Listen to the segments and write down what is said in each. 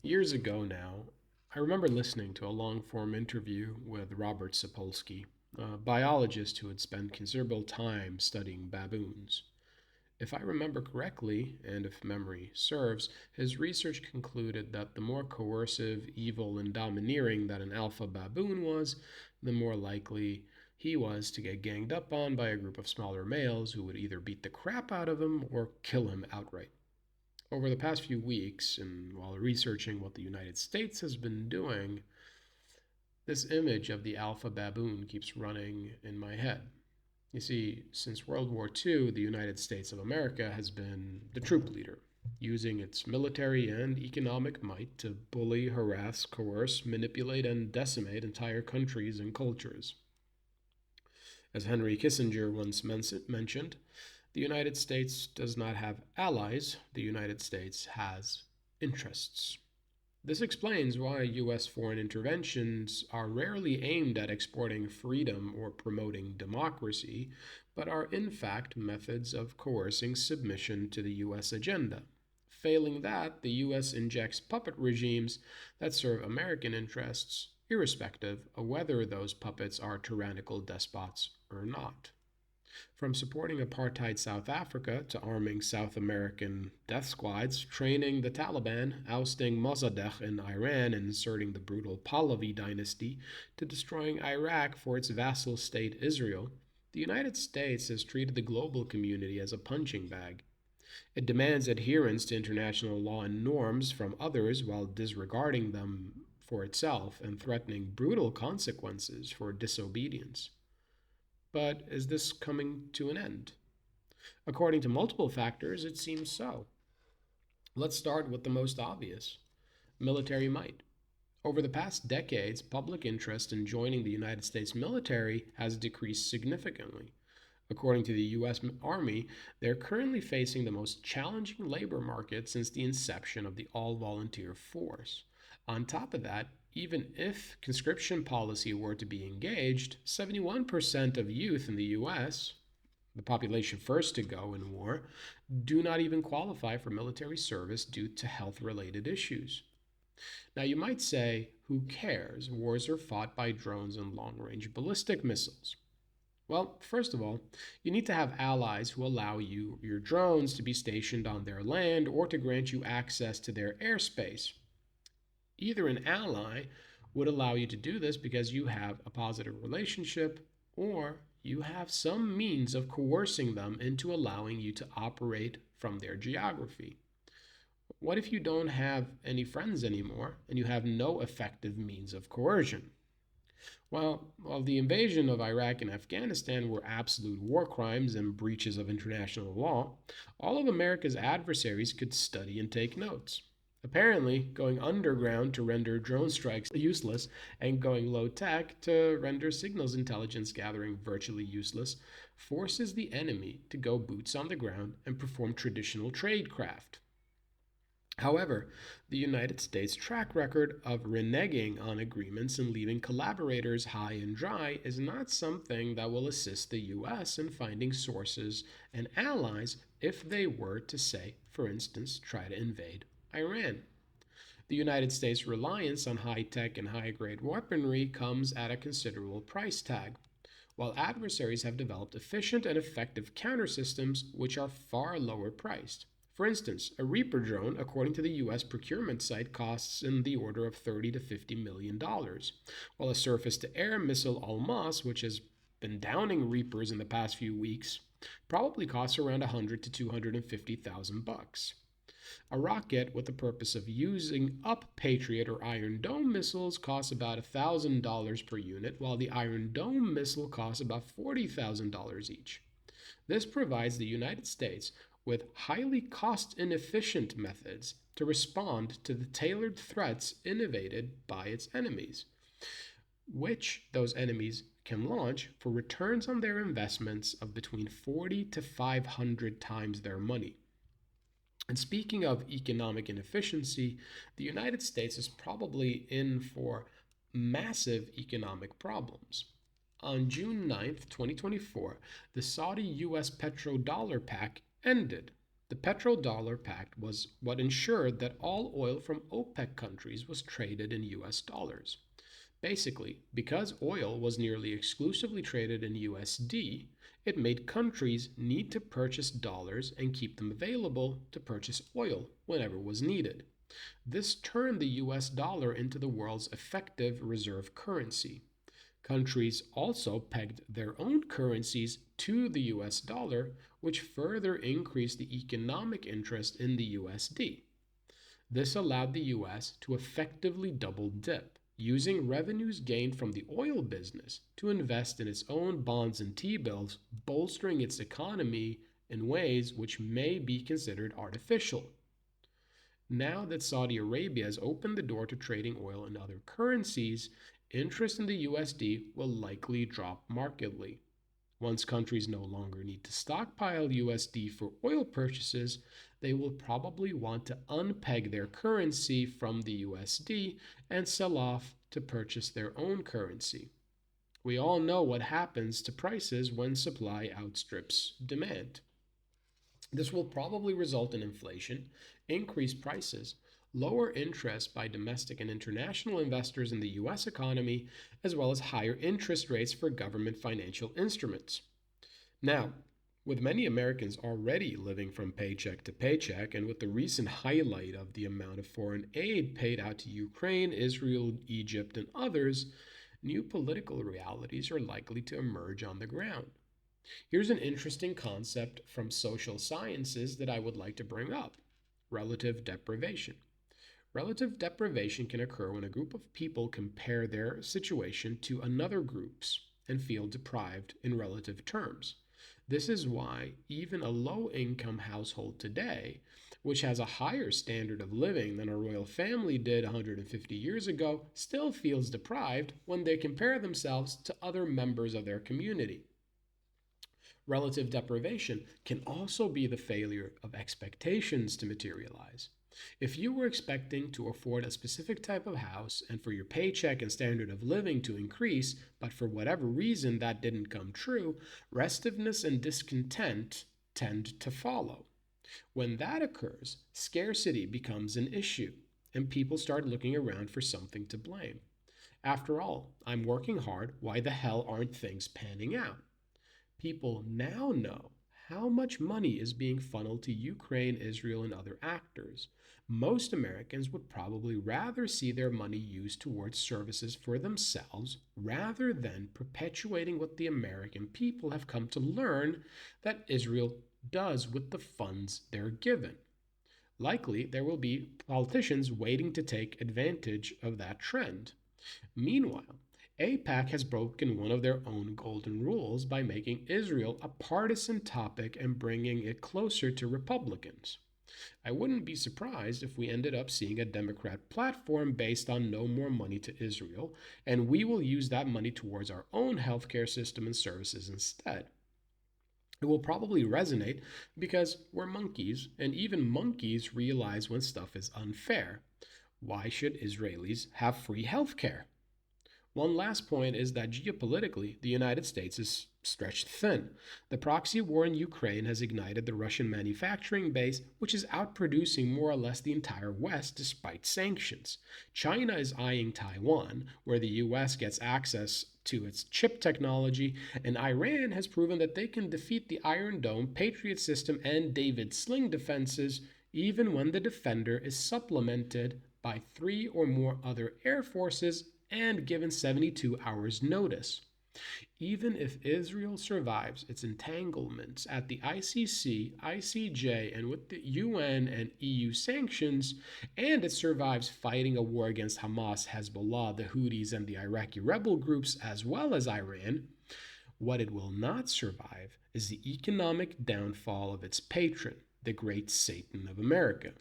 Years ago now, I remember listening to a long form interview with Robert Sapolsky, a biologist who had spent considerable time studying baboons. If I remember correctly, and if memory serves, his research concluded that the more coercive, evil, and domineering that an alpha baboon was, the more likely he was to get ganged up on by a group of smaller males who would either beat the crap out of him or kill him outright. Over the past few weeks, and while researching what the United States has been doing, this image of the alpha baboon keeps running in my head. You see, since World War II, the United States of America has been the troop leader, using its military and economic might to bully, harass, coerce, manipulate, and decimate entire countries and cultures. As Henry Kissinger once mentioned, the United States does not have allies, the United States has interests. This explains why U.S. foreign interventions are rarely aimed at exporting freedom or promoting democracy, but are in fact methods of coercing submission to the U.S. agenda. Failing that, the U.S. injects puppet regimes that serve American interests, irrespective of whether those puppets are tyrannical despots or not. From supporting apartheid South Africa to arming South American death squads, training the Taliban, ousting Mossadegh in Iran, and inserting the brutal Pahlavi dynasty, to destroying Iraq for its vassal state Israel, the United States has treated the global community as a punching bag. It demands adherence to international law and norms from others while disregarding them for itself and threatening brutal consequences for disobedience. But is this coming to an end? According to multiple factors, it seems so. Let's start with the most obvious: military might. Over the past decades, public interest in joining the United States military has decreased significantly. According to the U.S. Army, they're currently facing the most challenging labor market since the inception of the all volunteer force. On top of that, even if conscription policy were to be engaged, 71% of youth in the U.S., the population first to go in war, do not even qualify for military service due to health related issues. Now, you might say, who cares? Wars are fought by drones and long range ballistic missiles. Well, first of all, you need to have allies who allow your drones to be stationed on their land or to grant you access to their airspace. Either an ally would allow you to do this because you have a positive relationship, or you have some means of coercing them into allowing you to operate from their geography. What if you don't have any friends anymore and you have no effective means of coercion? Well, while the invasion of Iraq and Afghanistan were absolute war crimes and breaches of international law, all of America's adversaries could study and take notes. Apparently, going underground to render drone strikes useless and going low tech to render signals intelligence gathering virtually useless forces the enemy to go boots on the ground and perform traditional tradecraft. However, the United States' track record of reneging on agreements and leaving collaborators high and dry is not something that will assist the US in finding sources and allies if they were to, say, for instance, try to invade Iran. The United States' reliance on high tech and high grade weaponry comes at a considerable price tag, while adversaries have developed efficient and effective counter systems which are far lower priced. For instance, a Reaper drone, according to the US procurement site, costs in the order of $30 to $50 million, while a surface to air missile Almas, which has been downing Reapers in the past few weeks, probably costs around 100 to 250,000 bucks. A rocket with the purpose of using up Patriot or Iron Dome missiles costs about $1,000 per unit, while the Iron Dome missile costs about $40,000 each. This provides the United States with highly cost inefficient methods to respond to the tailored threats innovated by its enemies, which those enemies can launch for returns on their investments of between 40 to 500 times their money. And speaking of economic inefficiency, the United States is probably in for massive economic problems. On June 9th, 2024, the Saudi US petrodollar pact ended. The petrodollar pact was what ensured that all oil from OPEC countries was traded in US dollars. Basically, because oil was nearly exclusively traded in USD, it made countries need to purchase dollars and keep them available to purchase oil whenever was needed. This turned the US dollar into the world's effective reserve currency. Countries also pegged their own currencies to the US dollar, which further increased the economic interest in the USD. This allowed the US to effectively double dip, using revenues gained from the oil business to invest in its own bonds and T-bills, bolstering its economy in ways which may be considered artificial. Now that Saudi Arabia has opened the door to trading oil in other currencies, interest in the USD will likely drop markedly. Once countries no longer need to stockpile USD for oil purchases, they will probably want to unpeg their currency from the USD and sell off to purchase their own currency. We all know what happens to prices when supply outstrips demand. This will probably result in inflation, increased prices, lower interest by domestic and international investors in the US economy, as well as higher interest rates for government financial instruments. Now, with many Americans already living from paycheck to paycheck, and with the recent highlight of the amount of foreign aid paid out to Ukraine, Israel, Egypt, and others, new political realities are likely to emerge on the ground. Here's an interesting concept from social sciences that I would like to bring up: relative deprivation. Relative deprivation can occur when a group of people compare their situation to another group's and feel deprived in relative terms. This is why even a low-income household today, which has a higher standard of living than a royal family did 150 years ago, still feels deprived when they compare themselves to other members of their community. Relative deprivation can also be the failure of expectations to materialize. If you were expecting to afford a specific type of house and for your paycheck and standard of living to increase, but for whatever reason that didn't come true, restiveness and discontent tend to follow. When that occurs, scarcity becomes an issue, and people start looking around for something to blame. After all, I'm working hard, why the hell aren't things panning out? People now know how much money is being funneled to Ukraine, Israel, and other actors. Most Americans would probably rather see their money used towards services for themselves rather than perpetuating what the American people have come to learn that Israel does with the funds they're given. Likely, there will be politicians waiting to take advantage of that trend. Meanwhile, AIPAC has broken one of their own golden rules by making Israel a partisan topic and bringing it closer to Republicans. I wouldn't be surprised if we ended up seeing a Democrat platform based on no more money to Israel, and we will use that money towards our own healthcare system and services instead. It will probably resonate because we're monkeys, and even monkeys realize when stuff is unfair. Why should Israelis have free healthcare? One last point is that geopolitically, the United States is stretched thin. The proxy war in Ukraine has ignited the Russian manufacturing base, which is outproducing more or less the entire West despite sanctions. China is eyeing Taiwan, where the US gets access to its chip technology, and Iran has proven that they can defeat the Iron Dome, Patriot system, and David Sling defenses, even when the defender is supplemented by 3 or more other air forces and given 72 hours notice. Even if Israel survives its entanglements at the ICC, ICJ, and with the UN and EU sanctions, and it survives fighting a war against Hamas, Hezbollah, the Houthis, and the Iraqi rebel groups, as well as Iran, what it will not survive is the economic downfall of its patron, the great Satan of America.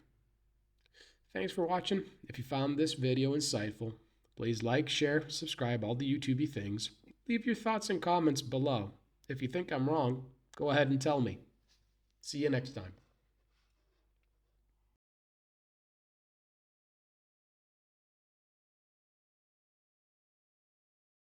Thanks for watching. If you found this video insightful, please like, share, subscribe, all the YouTubey things. Leave your thoughts and comments below. If you think I'm wrong, go ahead and tell me. See you next time.